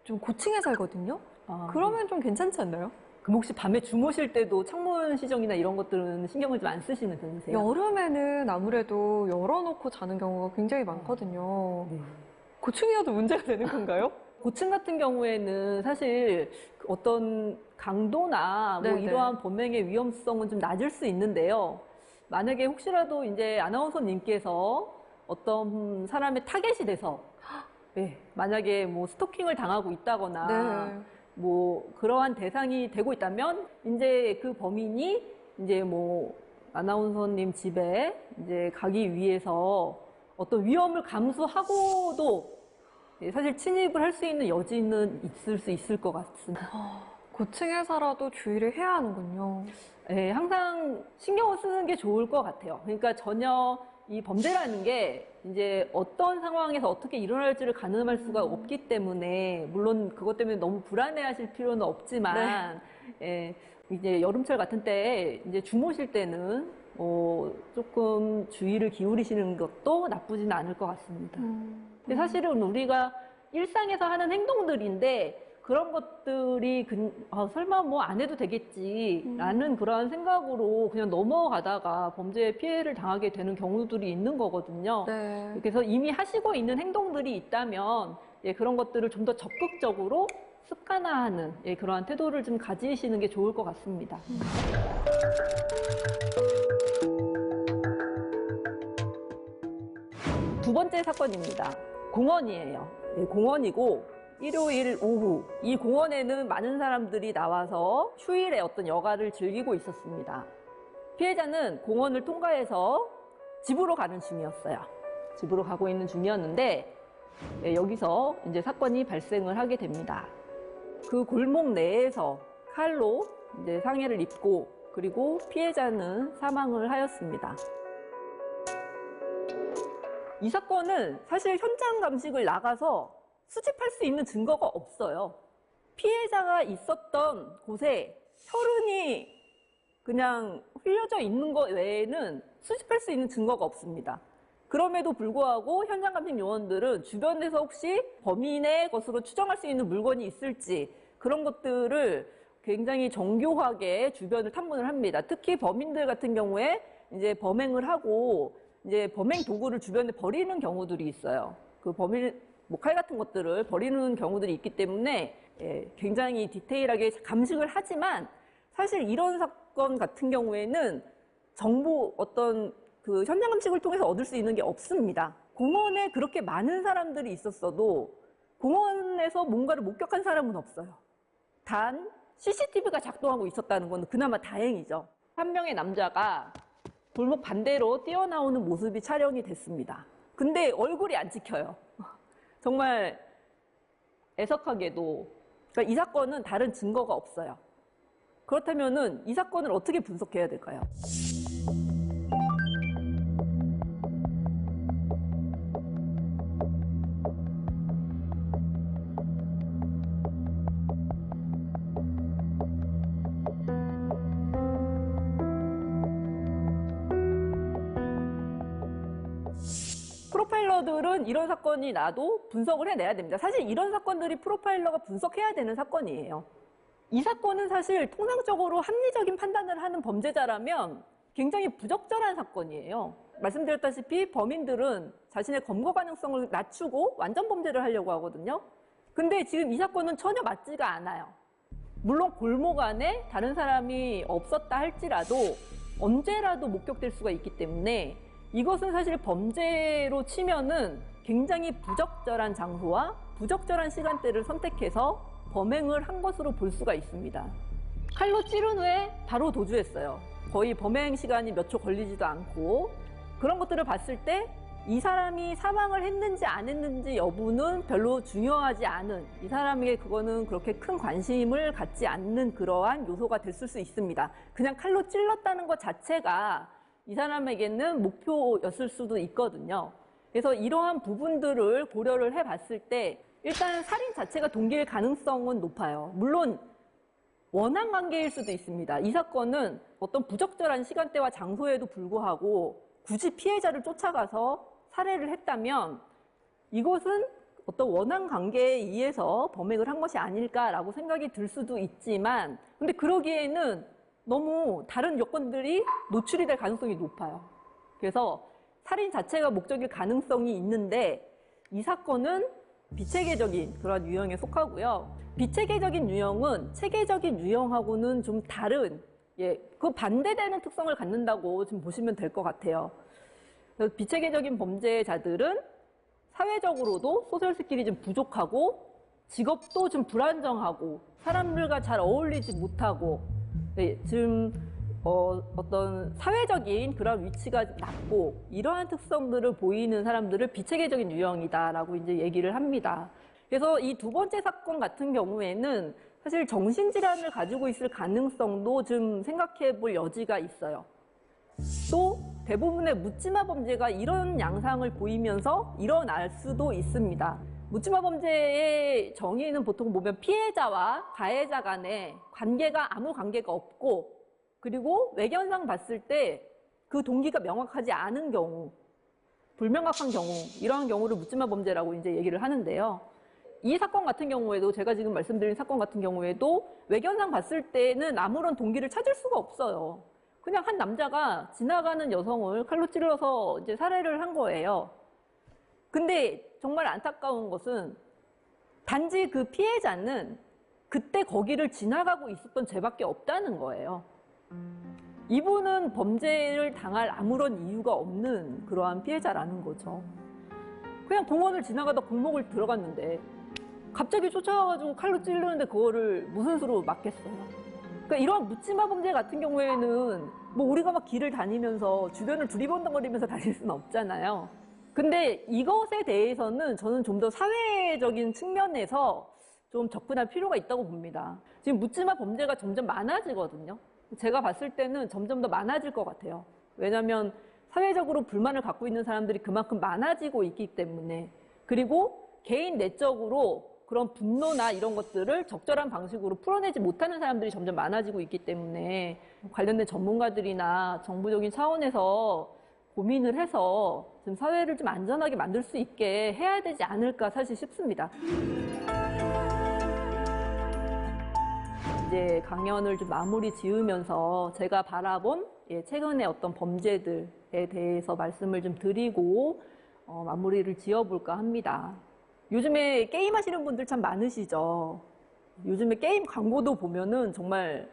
좀 고층에 살거든요. 그러면 좀 괜찮지 않나요? 그럼 혹시 밤에 주무실 때도 창문 시정이나 이런 것들은 신경을 좀 안 쓰시는 편이세요? 여름에는 아무래도 열어놓고 자는 경우가 굉장히 많거든요. 네. 고층이어도 문제가 되는 건가요? 고층 같은 경우에는 사실 어떤 강도나 뭐 네네. 이러한 범행의 위험성은 좀 낮을 수 있는데요. 만약에 혹시라도 이제 아나운서님께서 어떤 사람의 타겟이 돼서 네, 만약에 뭐 스토킹을 당하고 있다거나 네. 뭐 그러한 대상이 되고 있다면 이제 그 범인이 이제 뭐 아나운서님 집에 이제 가기 위해서 어떤 위험을 감수하고도 사실 침입을 할 수 있는 여지는 있을 수 있을 것 같습니다. 고층에 살아도 주의를 해야 하는군요. 네, 항상 신경을 쓰는 게 좋을 것 같아요. 그러니까 전혀 이 범죄라는 게 이제 어떤 상황에서 어떻게 일어날지를 가늠할 수가 없기 때문에 물론 그것 때문에 너무 불안해하실 필요는 없지만 예, 이제 여름철 같은 때에 이제 주무실 때는 조금 주의를 기울이시는 것도 나쁘지는 않을 것 같습니다. 근데 사실은 우리가 일상에서 하는 행동들인데 그런 것들이 설마 뭐 안 해도 되겠지라는 그런 생각으로 그냥 넘어가다가 범죄에 피해를 당하게 되는 경우들이 있는 거거든요. 네. 그래서 이미 하시고 있는 행동들이 있다면 예, 그런 것들을 좀 더 적극적으로 습관화하는 예, 그러한 태도를 좀 가지시는 게 좋을 것 같습니다. 두 번째 사건입니다. 공원이에요. 예, 공원이고 일요일 오후 이 공원에는 많은 사람들이 나와서 휴일에 어떤 여가를 즐기고 있었습니다. 피해자는 공원을 통과해서 집으로 가는 중이었어요. 집으로 가고 있는 중이었는데 여기서 이제 사건이 발생을 하게 됩니다. 그 골목 내에서 칼로 이제 상해를 입고 그리고 피해자는 사망을 하였습니다. 이 사건은 사실 현장 감식을 나가서 수집할 수 있는 증거가 없어요. 피해자가 있었던 곳에 혈흔이 그냥 흘려져 있는 것 외에는 수집할 수 있는 증거가 없습니다. 그럼에도 불구하고 현장 감식 요원들은 주변에서 혹시 범인의 것으로 추정할 수 있는 물건이 있을지 그런 것들을 굉장히 정교하게 주변을 탐문을 합니다. 특히 범인들 같은 경우에 이제 범행을 하고 이제 범행 도구를 주변에 버리는 경우들이 있어요. 그 범인 뭐 칼 같은 것들을 버리는 경우들이 있기 때문에 예, 굉장히 디테일하게 감식을 하지만 사실 이런 사건 같은 경우에는 정보 어떤 그 현장 감식을 통해서 얻을 수 있는 게 없습니다. 공원에 그렇게 많은 사람들이 있었어도 공원에서 뭔가를 목격한 사람은 없어요. 단 CCTV가 작동하고 있었다는 건 그나마 다행이죠. 한 명의 남자가 골목 반대로 뛰어나오는 모습이 촬영이 됐습니다. 근데 얼굴이 안 찍혀요. 정말 애석하게도 그러니까 이 사건은 다른 증거가 없어요. 그렇다면은 이 사건을 어떻게 분석해야 될까요? 프로파일러들은 이런 사건이 나도 분석을 해내야 됩니다. 사실 이런 사건들이 프로파일러가 분석해야 되는 사건이에요. 이 사건은 사실 통상적으로 합리적인 판단을 하는 범죄자라면 굉장히 부적절한 사건이에요. 말씀드렸다시피 범인들은 자신의 검거 가능성을 낮추고 완전 범죄를 하려고 하거든요. 근데 지금 이 사건은 전혀 맞지가 않아요. 물론 골목 안에 다른 사람이 없었다 할지라도 언제라도 목격될 수가 있기 때문에 이것은 사실 범죄로 치면은 굉장히 부적절한 장소와 부적절한 시간대를 선택해서 범행을 한 것으로 볼 수가 있습니다. 칼로 찌른 후에 바로 도주했어요. 거의 범행 시간이 몇 초 걸리지도 않고 그런 것들을 봤을 때 이 사람이 사망을 했는지 안 했는지 여부는 별로 중요하지 않은, 이 사람에게 그거는 그렇게 큰 관심을 갖지 않는 그러한 요소가 됐을 수 있습니다. 그냥 칼로 찔렀다는 것 자체가 이 사람에게는 목표였을 수도 있거든요. 그래서 이러한 부분들을 고려를 해봤을 때 일단 살인 자체가 동기일 가능성은 높아요. 물론 원한 관계일 수도 있습니다. 이 사건은 어떤 부적절한 시간대와 장소에도 불구하고 굳이 피해자를 쫓아가서 살해를 했다면 이것은 어떤 원한 관계에 의해서 범행을 한 것이 아닐까라고 생각이 들 수도 있지만, 근데 그러기에는 너무 다른 여건들이 노출이 될 가능성이 높아요. 그래서 살인 자체가 목적일 가능성이 있는데 이 사건은 비체계적인 그런 유형에 속하고요. 비체계적인 유형은 체계적인 유형하고는 좀 다른, 그 반대되는 특성을 갖는다고 좀 보시면 될 것 같아요. 그래서 비체계적인 범죄자들은 사회적으로도 소셜 스킬이 좀 부족하고 직업도 좀 불안정하고 사람들과 잘 어울리지 못하고 좀 어떤 사회적인 그런 위치가 낮고 이러한 특성들을 보이는 사람들을 비체계적인 유형이다라고 이제 얘기를 합니다. 그래서 이 두 번째 사건 같은 경우에는 사실 정신질환을 가지고 있을 가능성도 좀 생각해 볼 여지가 있어요. 또 대부분의 묻지마 범죄가 이런 양상을 보이면서 일어날 수도 있습니다. 묻지마 범죄의 정의는 보통 보면 피해자와 가해자 간에 아무 관계가 없고, 그리고 외견상 봤을 때 그 동기가 명확하지 않은 경우, 불명확한 경우, 이러한 경우를 묻지마 범죄라고 이제 얘기를 하는데요. 이 사건 같은 경우에도, 제가 지금 말씀드린 사건 같은 경우에도 외견상 봤을 때는 아무런 동기를 찾을 수가 없어요. 그냥 한 남자가 지나가는 여성을 칼로 찔러서 이제 살해를 한 거예요. 근데 정말 안타까운 것은 단지 그 피해자는 그때 거기를 지나가고 있었던 죄밖에 없다는 거예요. 이분은 범죄를 당할 아무런 이유가 없는 그러한 피해자라는 거죠. 그냥 공원을 지나가다 골목을 들어갔는데 갑자기 쫓아와가지고 칼로 찌르는데 그거를 무슨 수로 막겠어요. 그러니까 이런 묻지마 범죄 같은 경우에는 뭐 우리가 막 길을 다니면서 주변을 두리번덩거리면서 다닐 수는 없잖아요. 근데 이것에 대해서는 저는 좀 더 사회적인 측면에서 좀 접근할 필요가 있다고 봅니다. 지금 묻지마 범죄가 점점 많아지거든요. 제가 봤을 때는 점점 더 많아질 것 같아요. 왜냐하면 사회적으로 불만을 갖고 있는 사람들이 그만큼 많아지고 있기 때문에, 그리고 개인 내적으로 그런 분노나 이런 것들을 적절한 방식으로 풀어내지 못하는 사람들이 점점 많아지고 있기 때문에 관련된 전문가들이나 정부적인 차원에서 고민을 해서 좀 사회를 좀 안전하게 만들 수 있게 해야 되지 않을까 사실 싶습니다. 이제 강연을 좀 마무리 지으면서 제가 바라본 최근의 어떤 범죄들에 대해서 말씀을 좀 드리고 마무리를 지어볼까 합니다. 요즘에 게임 하시는 분들 참 많으시죠. 요즘에 게임 광고도 보면은 정말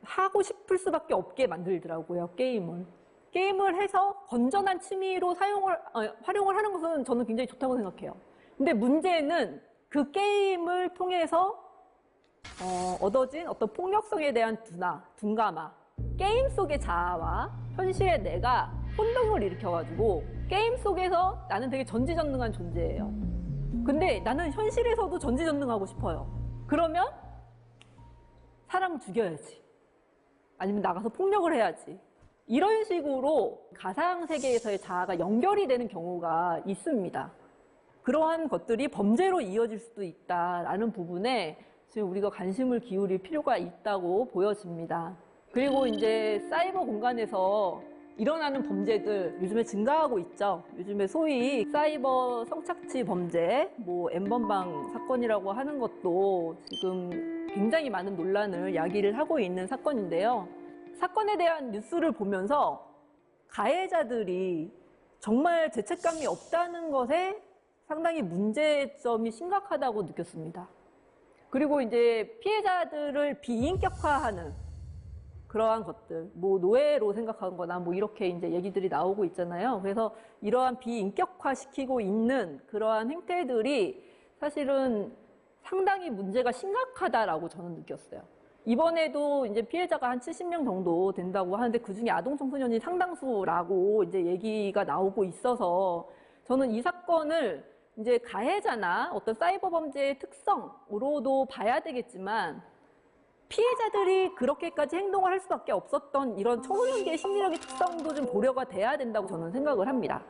하고 싶을 수밖에 없게 만들더라고요, 게임을. 게임을 해서 건전한 취미로 활용을 하는 것은 저는 굉장히 좋다고 생각해요. 근데 문제는 그 게임을 통해서 얻어진 어떤 폭력성에 대한 둔감화, 게임 속의 자아와 현실의 내가 혼동을 일으켜가지고 게임 속에서 나는 되게 전지전능한 존재예요. 근데 나는 현실에서도 전지전능하고 싶어요. 그러면 사람을 죽여야지. 아니면 나가서 폭력을 해야지. 이런 식으로 가상세계에서의 자아가 연결이 되는 경우가 있습니다. 그러한 것들이 범죄로 이어질 수도 있다라는 부분에 지금 우리가 관심을 기울일 필요가 있다고 보여집니다. 그리고 이제 사이버 공간에서 일어나는 범죄들 요즘에 증가하고 있죠. 요즘에 소위 사이버 성착취 범죄, N번방 사건이라고 하는 것도 지금 굉장히 많은 논란을 야기를 하고 있는 사건인데요. 사건에 대한 뉴스를 보면서 가해자들이 정말 죄책감이 없다는 것에 상당히 문제점이 심각하다고 느꼈습니다. 그리고 이제 피해자들을 비인격화하는 그러한 것들, 노예로 생각한 거나 이렇게 이제 얘기들이 나오고 있잖아요. 그래서 이러한 비인격화시키고 있는 그러한 행태들이 사실은 상당히 문제가 심각하다라고 저는 느꼈어요. 이번에도 이제 피해자가 한 70명 정도 된다고 하는데 그중에 아동 청소년이 상당수라고 이제 얘기가 나오고 있어서 저는 이 사건을 이제 가해자나 어떤 사이버 범죄의 특성으로도 봐야 되겠지만 피해자들이 그렇게까지 행동을 할 수밖에 없었던 이런 청소년기의 심리적인 특성도 좀 고려가 돼야 된다고 저는 생각을 합니다.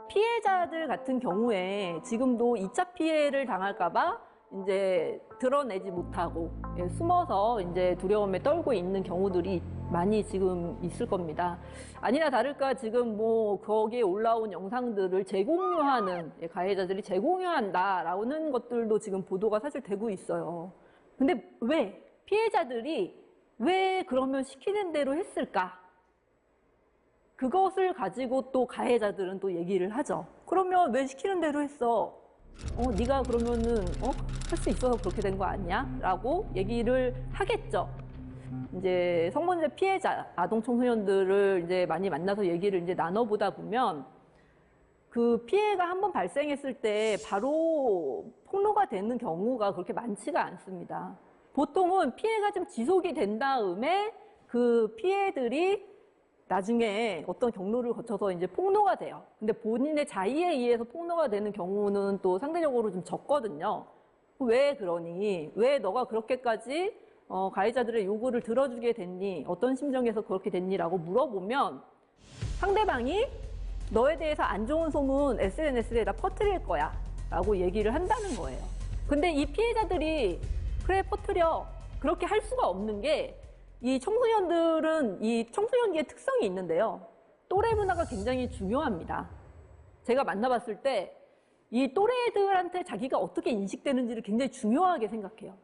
피해자들 같은 경우에 지금도 2차 피해를 당할까봐 이제 드러내지 못하고 숨어서 이제 두려움에 떨고 있는 경우들이 많이 지금 있을 겁니다. 아니나 다를까 지금 뭐 거기에 올라온 영상들을 재공유하는 가해자들이 재공유한다라는 것들도 지금 보도가 사실 되고 있어요. 근데 왜 피해자들이 왜 그러면 시키는 대로 했을까? 그것을 가지고 또 가해자들은 또 얘기를 하죠. 그러면 왜 시키는 대로 했어? 네가 그러면은 할 수 있어서 그렇게 된 거 아니야? 라고 얘기를 하겠죠. 이제 성범죄 피해자, 아동 청소년들을 이제 많이 만나서 얘기를 이제 나눠보다 보면 그 피해가 한번 발생했을 때 바로 폭로가 되는 경우가 그렇게 많지가 않습니다. 보통은 피해가 좀 지속이 된 다음에 그 피해들이 나중에 어떤 경로를 거쳐서 이제 폭로가 돼요. 근데 본인의 자의에 의해서 폭로가 되는 경우는 또 상대적으로 좀 적거든요. 왜 그러니? 왜 너가 그렇게까지 가해자들의 요구를 들어주게 됐니? 어떤 심정에서 그렇게 됐니? 라고 물어보면 상대방이 너에 대해서 안 좋은 소문 SNS에다 퍼뜨릴 거야 라고 얘기를 한다는 거예요. 근데 이 피해자들이 그래 퍼뜨려 그렇게 할 수가 없는 게 이 청소년들은 이 청소년기의 특성이 있는데요. 또래 문화가 굉장히 중요합니다. 제가 만나봤을 때 이 또래들한테 자기가 어떻게 인식되는지를 굉장히 중요하게 생각해요.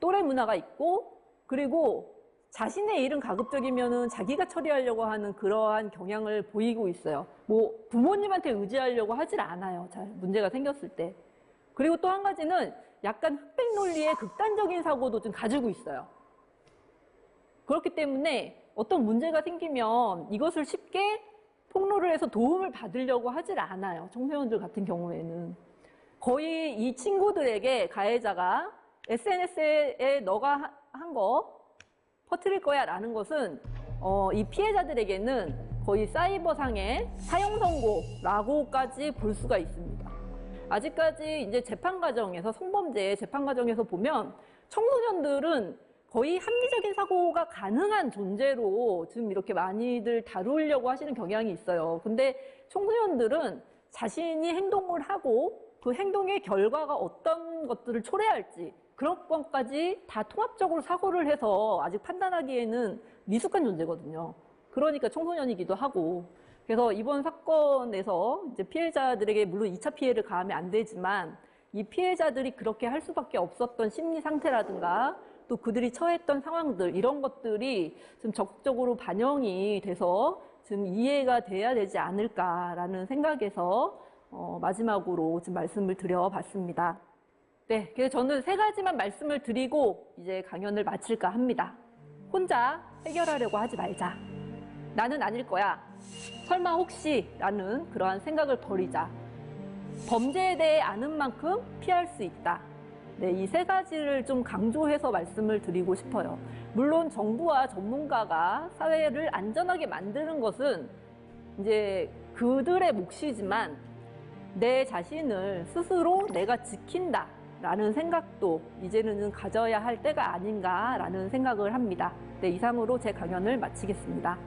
또래 문화가 있고 그리고 자신의 일은 가급적이면은 자기가 처리하려고 하는 그러한 경향을 보이고 있어요. 뭐 부모님한테 의지하려고 하질 않아요. 잘 문제가 생겼을 때. 그리고 또 한 가지는 약간 흑백 논리의 극단적인 사고도 좀 가지고 있어요. 그렇기 때문에 어떤 문제가 생기면 이것을 쉽게 폭로를 해서 도움을 받으려고 하질 않아요. 청소년들 같은 경우에는. 거의 이 친구들에게 가해자가 SNS에 너가 한 거 퍼뜨릴 거야 라는 것은 이 피해자들에게는 거의 사이버상의 사형 선고라고까지 볼 수가 있습니다. 아직까지 이제 재판 과정에서 성범죄 재판 과정에서 보면 청소년들은 거의 합리적인 사고가 가능한 존재로 지금 이렇게 많이들 다루려고 하시는 경향이 있어요. 근데 청소년들은 자신이 행동을 하고 그 행동의 결과가 어떤 것들을 초래할지 그런 것까지 다 통합적으로 사고를 해서 아직 판단하기에는 미숙한 존재거든요. 그러니까 청소년이기도 하고. 그래서 이번 사건에서 이제 피해자들에게 물론 2차 피해를 가하면 안 되지만 이 피해자들이 그렇게 할 수밖에 없었던 심리 상태라든가 또 그들이 처했던 상황들 이런 것들이 좀 적극적으로 반영이 돼서 좀 이해가 돼야 되지 않을까라는 생각에서 마지막으로 좀 말씀을 드려봤습니다. 네, 그래서 저는 3가지만 말씀을 드리고 이제 강연을 마칠까 합니다. 혼자 해결하려고 하지 말자. 나는 아닐 거야. 설마 혹시 라는 그러한 생각을 버리자. 범죄에 대해 아는 만큼 피할 수 있다. 네, 이 3가지를 좀 강조해서 말씀을 드리고 싶어요. 물론 정부와 전문가가 사회를 안전하게 만드는 것은 이제 그들의 몫이지만 내 자신을 스스로 내가 지킨다라는 생각도 이제는 가져야 할 때가 아닌가라는 생각을 합니다. 네, 이상으로 제 강연을 마치겠습니다.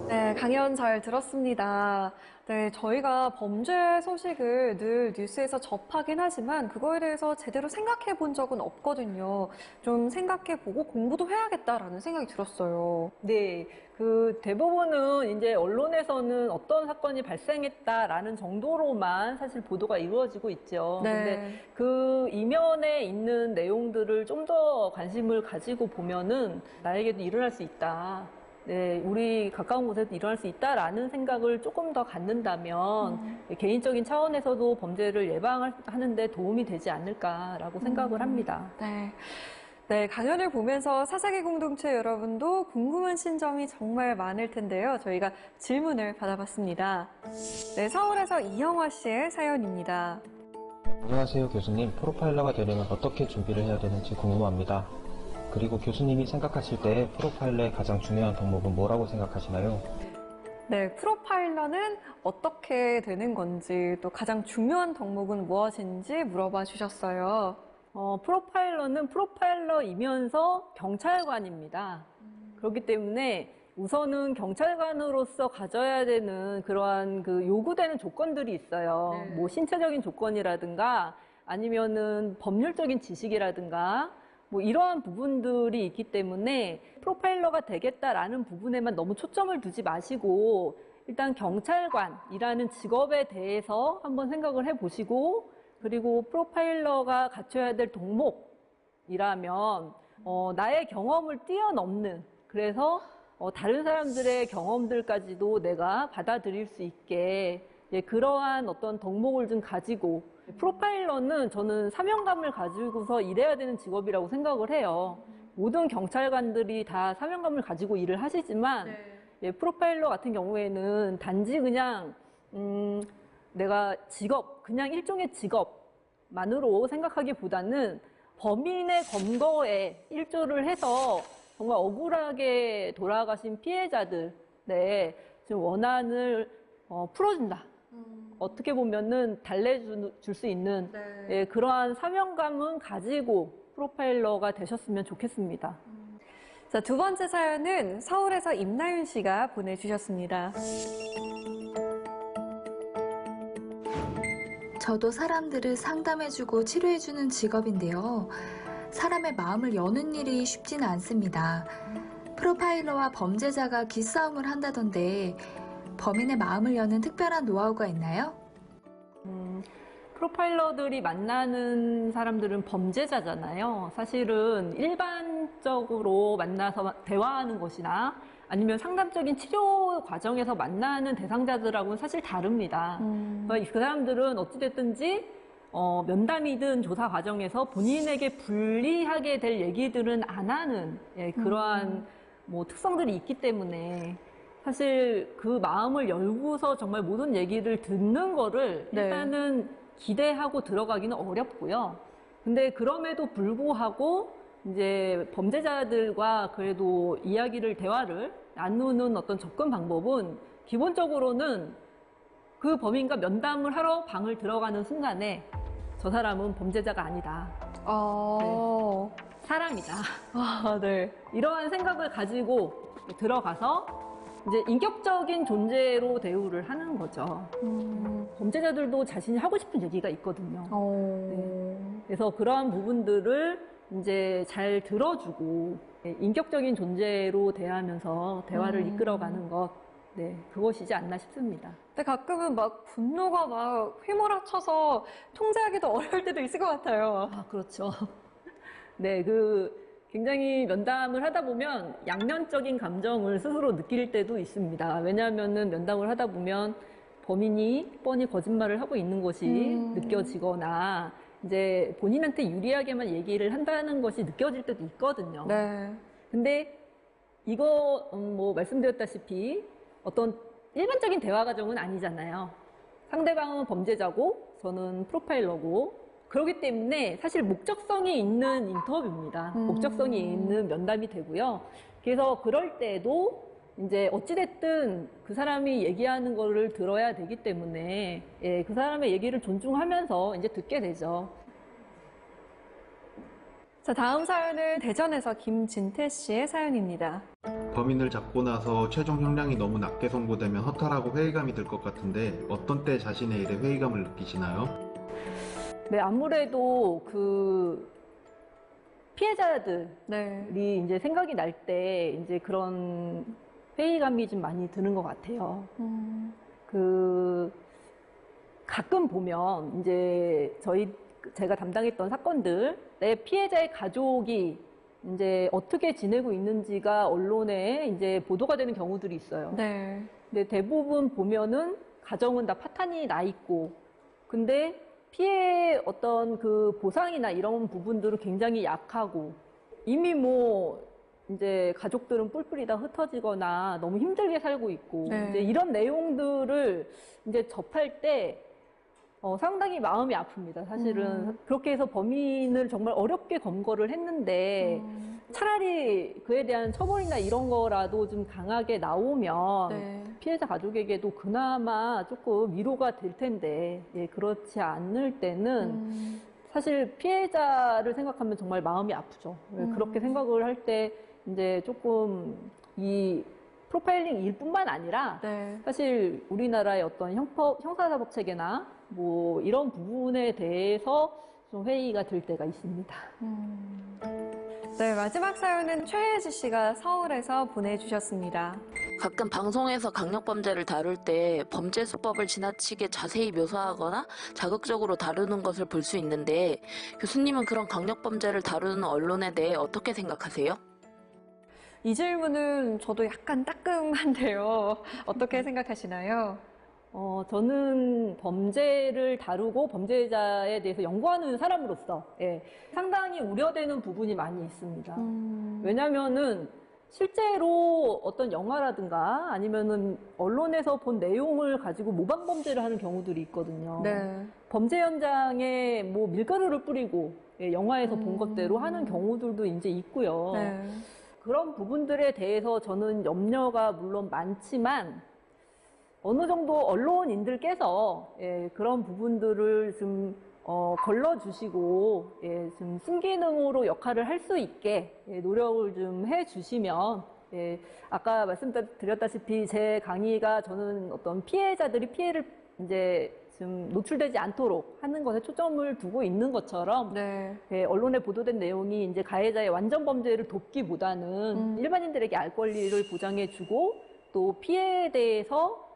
네, 강연 잘 들었습니다. 네, 저희가 범죄 소식을 늘 뉴스에서 접하긴 하지만 그거에 대해서 제대로 생각해 본 적은 없거든요. 좀 생각해 보고 공부도 해야겠다라는 생각이 들었어요. 네, 그 대부분은 이제 언론에서는 어떤 사건이 발생했다라는 정도로만 사실 보도가 이루어지고 있죠. 네. 근데 그 이면에 있는 내용들을 좀 더 관심을 가지고 보면은 나에게도 일어날 수 있다. 네, 우리 가까운 곳에도 일어날 수 있다라는 생각을 조금 더 갖는다면 개인적인 차원에서도 범죄를 예방하는 데 도움이 되지 않을까라고 생각을 합니다. 네. 네, 강연을 보면서 사사기 공동체 여러분도 궁금하신 점이 정말 많을 텐데요. 저희가 질문을 받아봤습니다. 네, 서울에서 이영화 씨의 사연입니다. 안녕하세요, 교수님. 프로파일러가 되려면 어떻게 준비를 해야 되는지 궁금합니다. 그리고 교수님이 생각하실 때 프로파일러의 가장 중요한 덕목은 뭐라고 생각하시나요? 네, 프로파일러는 어떻게 되는 건지 또 가장 중요한 덕목은 무엇인지 물어봐 주셨어요. 프로파일러는 프로파일러이면서 경찰관입니다. 그렇기 때문에 우선은 경찰관으로서 가져야 되는 그러한 그 요구되는 조건들이 있어요. 네. 뭐 신체적인 조건이라든가 아니면은 법률적인 지식이라든가 뭐 이러한 부분들이 있기 때문에 프로파일러가 되겠다라는 부분에만 너무 초점을 두지 마시고 일단 경찰관이라는 직업에 대해서 한번 생각을 해보시고 그리고 프로파일러가 갖춰야 될 덕목이라면 나의 경험을 뛰어넘는 그래서 다른 사람들의 경험들까지도 내가 받아들일 수 있게 그러한 어떤 덕목을 좀 가지고 프로파일러는 저는 사명감을 가지고서 일해야 되는 직업이라고 생각을 해요. 모든 경찰관들이 다 사명감을 가지고 일을 하시지만 프로파일러 같은 경우에는 단지 그냥 내가 직업, 그냥 일종의 직업만으로 생각하기보다는 범인의 검거에 일조를 해서 정말 억울하게 돌아가신 피해자들, 지금 원한을 풀어준다. 어떻게 보면은 달래줄 수 있는 그러한 사명감은 가지고 프로파일러가 되셨으면 좋겠습니다. 자, 두 번째 사연은 서울에서 임나윤 씨가 보내주셨습니다. 저도 사람들을 상담해주고 치료해주는 직업인데요. 사람의 마음을 여는 일이 쉽지는 않습니다. 프로파일러와 범죄자가 기싸움을 한다던데 범인의 마음을 여는 특별한 노하우가 있나요? 프로파일러들이 만나는 사람들은 범죄자잖아요. 사실은 일반적으로 만나서 대화하는 것이나 아니면 상담적인 치료 과정에서 만나는 대상자들하고는 사실 다릅니다. 그 사람들은 어찌됐든지 면담이든 조사 과정에서 본인에게 불리하게 될 얘기들은 안 하는 그러한 뭐 특성들이 있기 때문에 사실 그 마음을 열고서 정말 모든 얘기를 듣는 거를 일단은 기대하고 들어가기는 어렵고요. 근데 그럼에도 불구하고 이제 범죄자들과 그래도 대화를 나누는 어떤 접근 방법은 기본적으로는 그 범인과 면담을 하러 방을 들어가는 순간에 저 사람은 범죄자가 아니다. 사람이다. 네. 이러한 생각을 가지고 들어가서 이제 인격적인 존재로 대우를 하는 거죠. 범죄자들도 자신이 하고 싶은 얘기가 있거든요. 그래서 그러한 부분들을 이제 잘 들어주고 인격적인 존재로 대하면서 대화를 이끌어가는 것, 그것이지 않나 싶습니다. 근데 가끔은 막 분노가 막 휘몰아쳐서 통제하기도 어려울 때도 있을 것 같아요. 아, 그렇죠. 굉장히 면담을 하다 보면 양면적인 감정을 스스로 느낄 때도 있습니다. 왜냐하면은 면담을 하다 보면 범인이 뻔히 거짓말을 하고 있는 것이 느껴지거나 이제 본인한테 유리하게만 얘기를 한다는 것이 느껴질 때도 있거든요. 근데 이거 뭐 말씀드렸다시피 어떤 일반적인 대화 과정은 아니잖아요. 상대방은 범죄자고 저는 프로파일러고 그렇기 때문에 사실 목적성이 있는 인터뷰입니다. 목적성이 있는 면담이 되고요. 그래서 그럴 때도 이제 어찌됐든 그 사람이 얘기하는 거를 들어야 되기 때문에 그 사람의 얘기를 존중하면서 이제 듣게 되죠. 자, 다음 사연은 대전에서 김진태 씨의 사연입니다. 범인을 잡고 나서 최종 형량이 너무 낮게 선고되면 허탈하고 회의감이 들 것 같은데 어떤 때 자신의 일에 회의감을 느끼시나요? 아무래도 그 피해자들이 이제 생각이 날 때 이제 그런 회의감이 좀 많이 드는 것 같아요. 가끔 보면 이제 제가 담당했던 사건들, 내 피해자의 가족이 이제 어떻게 지내고 있는지가 언론에 이제 보도가 되는 경우들이 있어요. 근데 대부분 보면은 가정은 다 파탄이 나 있고, 근데 피해 어떤 그 보상이나 이런 부분들은 굉장히 약하고, 이미 이제 가족들은 뿔뿔이 다 흩어지거나 너무 힘들게 살고 있고, 네. 이제 이런 내용들을 이제 접할 때 상당히 마음이 아픕니다. 사실은 그렇게 해서 범인을 정말 어렵게 검거를 했는데 차라리 그에 대한 처벌이나 이런 거라도 좀 강하게 나오면 네. 피해자 가족에게도 그나마 조금 위로가 될 텐데, 예, 그렇지 않을 때는 사실 피해자를 생각하면 정말 마음이 아프죠. 예, 그렇게 생각을 할 때 이제 조금 이 프로파일링 일뿐만 아니라 네. 사실 우리나라의 어떤 형사사법 체계나 이런 부분에 대해서 좀 회의가 들 때가 있습니다. 네, 마지막 사연은 최혜지 씨가 서울에서 보내주셨습니다. 가끔 방송에서 강력범죄를 다룰 때 범죄 수법을 지나치게 자세히 묘사하거나 자극적으로 다루는 것을 볼 수 있는데, 교수님은 그런 강력범죄를 다루는 언론에 대해 어떻게 생각하세요? 이 질문은 저도 약간 따끔한데요. 어떻게 생각하시나요? 저는 범죄를 다루고 범죄자에 대해서 연구하는 사람으로서, 예, 상당히 우려되는 부분이 많이 있습니다. 왜냐면은 실제로 어떤 영화라든가 아니면은 언론에서 본 내용을 가지고 모방 범죄를 하는 경우들이 있거든요. 네. 범죄 현장에 밀가루를 뿌리고, 예, 영화에서 본 것대로 하는 경우들도 이제 있고요. 네. 그런 부분들에 대해서 저는 염려가 물론 많지만, 어느 정도 언론인들께서, 예, 그런 부분들을 좀 걸러주시고, 예, 좀 순기능으로 역할을 할 수 있게, 예, 노력을 좀 해주시면, 예, 아까 말씀드렸다시피 제 강의가 저는 어떤 피해자들이 피해를 이제 좀 노출되지 않도록 하는 것에 초점을 두고 있는 것처럼, 네. 예, 언론에 보도된 내용이 이제 가해자의 완전 범죄를 돕기보다는 일반인들에게 알 권리를 보장해주고, 또 피해에 대해서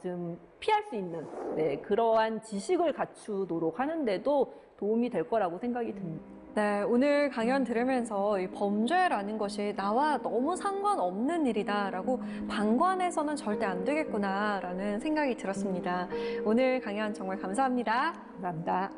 좀 피할 수 있는, 네, 그러한 지식을 갖추도록 하는데도 도움이 될 거라고 생각이 듭니다. 네, 오늘 강연 들으면서 이 범죄라는 것이 나와 너무 상관없는 일이다라고 방관해서는 절대 안 되겠구나라는 생각이 들었습니다. 오늘 강연 정말 감사합니다. 감사합니다.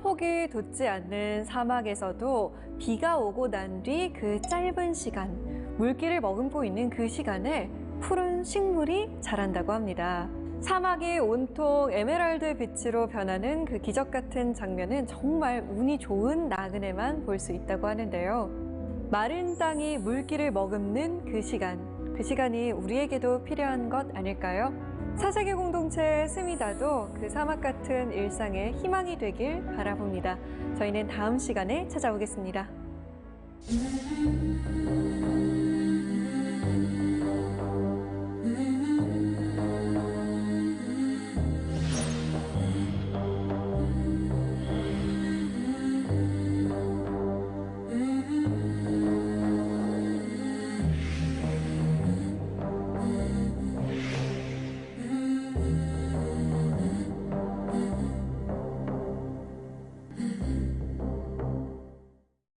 폭이 돋지 않는 사막에서도 비가 오고 난 뒤 그 짧은 시간, 물기를 머금고 있는 그 시간에 푸른 식물이 자란다고 합니다. 사막이 온통 에메랄드 빛으로 변하는 그 기적 같은 장면은 정말 운이 좋은 나그네만 볼 수 있다고 하는데요. 마른 땅이 물기를 머금는 그 시간이 우리에게도 필요한 것 아닐까요? 사세계 공동체 스미다도 그 사막 같은 일상의 희망이 되길 바라봅니다. 저희는 다음 시간에 찾아오겠습니다.